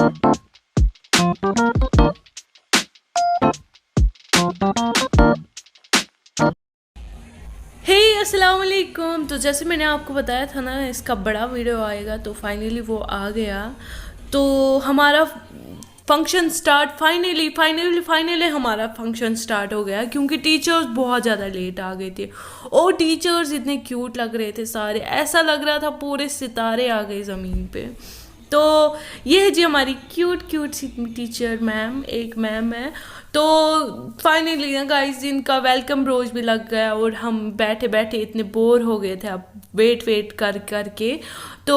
हे अस्सलाम वालेकुम। तो जैसे मैंने आपको बताया था ना, इसका बड़ा वीडियो आएगा, तो फाइनली वो आ गया। तो हमारा फंक्शन स्टार्ट फाइनली हमारा फंक्शन स्टार्ट हो गया, क्योंकि टीचर्स बहुत ज़्यादा लेट आ गए थे। और टीचर्स इतने क्यूट लग रहे थे सारे, ऐसा लग रहा था पूरे सितारे आ गए ज़मीन पे। तो ये है जी हमारी क्यूट क्यूट सी टीचर मैम, एक मैम है। तो फाइनली ना गाइस, इनका वेलकम रोज भी लग गया और हम बैठे बैठे इतने बोर हो गए थे अब वेट कर कर के। तो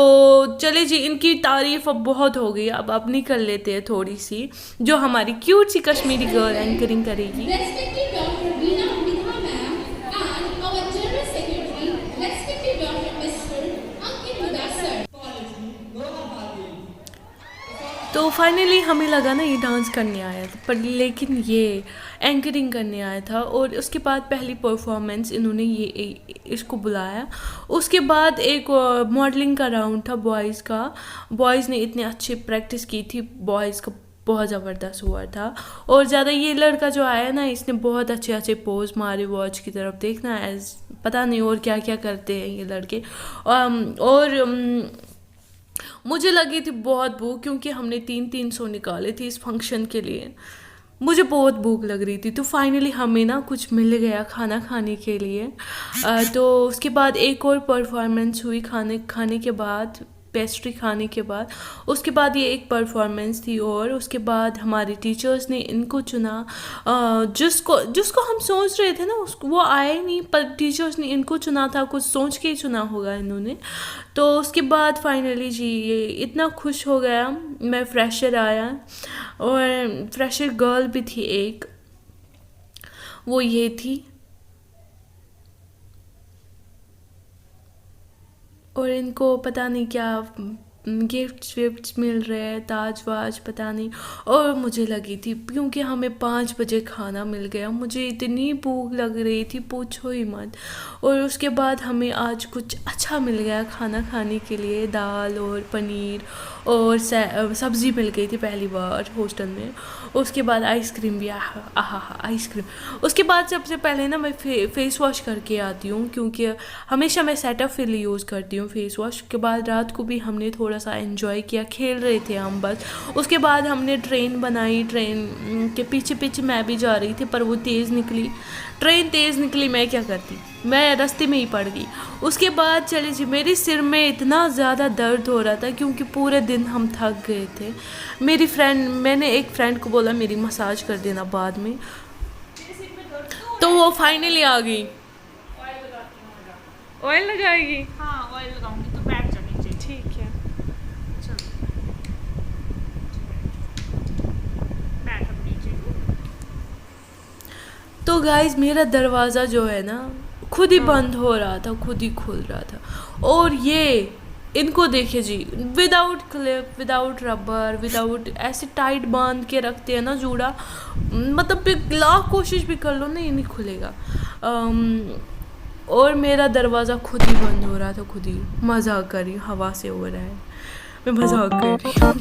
चले जी, इनकी तारीफ अब बहुत हो गई, अब नहीं कर लेते हैं थोड़ी सी, जो हमारी क्यूट सी कश्मीरी गर्ल एंकरिंग करेगी। Respected Dr. Veena Vidha ma'am and our General Secretary, respected Dr. Mr. Ankit Huda sir. तो फाइनली हमें लगा ना ये डांस करने आया था, पर लेकिन ये एंकरिंग करने आया था। और उसके बाद पहली परफॉर्मेंस इन्होंने इसको बुलाया। उसके बाद एक मॉडलिंग का राउंड था बॉयज़ का। बॉयज़ ने इतने अच्छे प्रैक्टिस की थी, बॉयज़ का बहुत ज़बरदस्त हुआ था। और ज़्यादा ये लड़का जो आया ना, इसने बहुत अच्छे अच्छे पोज मारे, वॉच की तरफ देखना, एज पता नहीं और क्या क्या करते हैं ये लड़के। मुझे लगी थी बहुत भूख, क्योंकि हमने 300 निकाले थे इस फंक्शन के लिए। मुझे बहुत भूख लग रही थी, तो फाइनली हमें ना कुछ मिल गया खाना खाने के लिए। तो उसके बाद एक और परफॉर्मेंस हुई खाने खाने के बाद, पेस्ट्री खाने के बाद। उसके बाद ये एक परफॉर्मेंस थी, और उसके बाद हमारे टीचर्स ने इनको चुना। जिसको जिसको हम सोच रहे थे ना, उसको वो आए नहीं, पर टीचर्स ने इनको चुना था, कुछ सोच के ही चुना होगा इन्होंने। तो उसके बाद फाइनली जी ये इतना खुश हो गया। मैं फ्रेशर आया, और फ्रेशर गर्ल भी थी एक, वो ये थी। और इनको पता नहीं क्या गिफ्ट्स विफ्ट्स मिल रहे हैं, ताज वाज पता नहीं। और मुझे लगी थी, क्योंकि हमें 5 बजे खाना मिल गया, मुझे इतनी भूख लग रही थी पूछो ही मत। और उसके बाद हमें आज कुछ अच्छा मिल गया खाना खाने के लिए, दाल और पनीर और सब्ज़ी मिल गई थी पहली बार हॉस्टल में। उसके बाद आइसक्रीम भी, आहा आइसक्रीम। उसके बाद सबसे पहले ना मैं फेस वॉश करके आती हूँ, क्योंकि हमेशा मैं सेटाफिल यूज़ करती हूँ फेस वॉश के बाद। रात को भी हमने थोड़ा सा एंजॉय किया, खेल रहे थे हम बस। उसके बाद हमने ट्रेन बनाई, ट्रेन के पीछे पीछे मैं भी जा रही थी, पर वो तेज़ निकली, ट्रेन तेज़ निकली, मैं क्या करती, मैं रास्ते में ही पड़ गई। उसके बाद चले जी, मेरे सिर में इतना ज़्यादा दर्द हो रहा था, क्योंकि पूरे दिन हम थक गए थे। मैंने एक फ्रेंड को बोला मेरी मसाज कर देना बाद में, तो वो फाइनली आ गई। ऑयल लगाएगी? हाँ ऑयल लगाऊंगी, तो बैठ जा नीचे। ठीक है। चलो बैठ अब नीचे। तो गाइज मेरा दरवाज़ा जो है ना, खुद ही बंद हो रहा था, खुद ही खुल रहा था। और ये इनको देखे जी, without clip, without rubber, without ऐसे टाइट बांध के रखते हैं ना जूड़ा, मतलब लाख कोशिश भी कर लो ना, ये नहीं खुलेगा। और मेरा दरवाज़ा खुद ही बंद हो रहा था, खुद ही। मजाक कर रही हूँ, हवा से हो रहा है, मैं मजाक कर रही हूँ।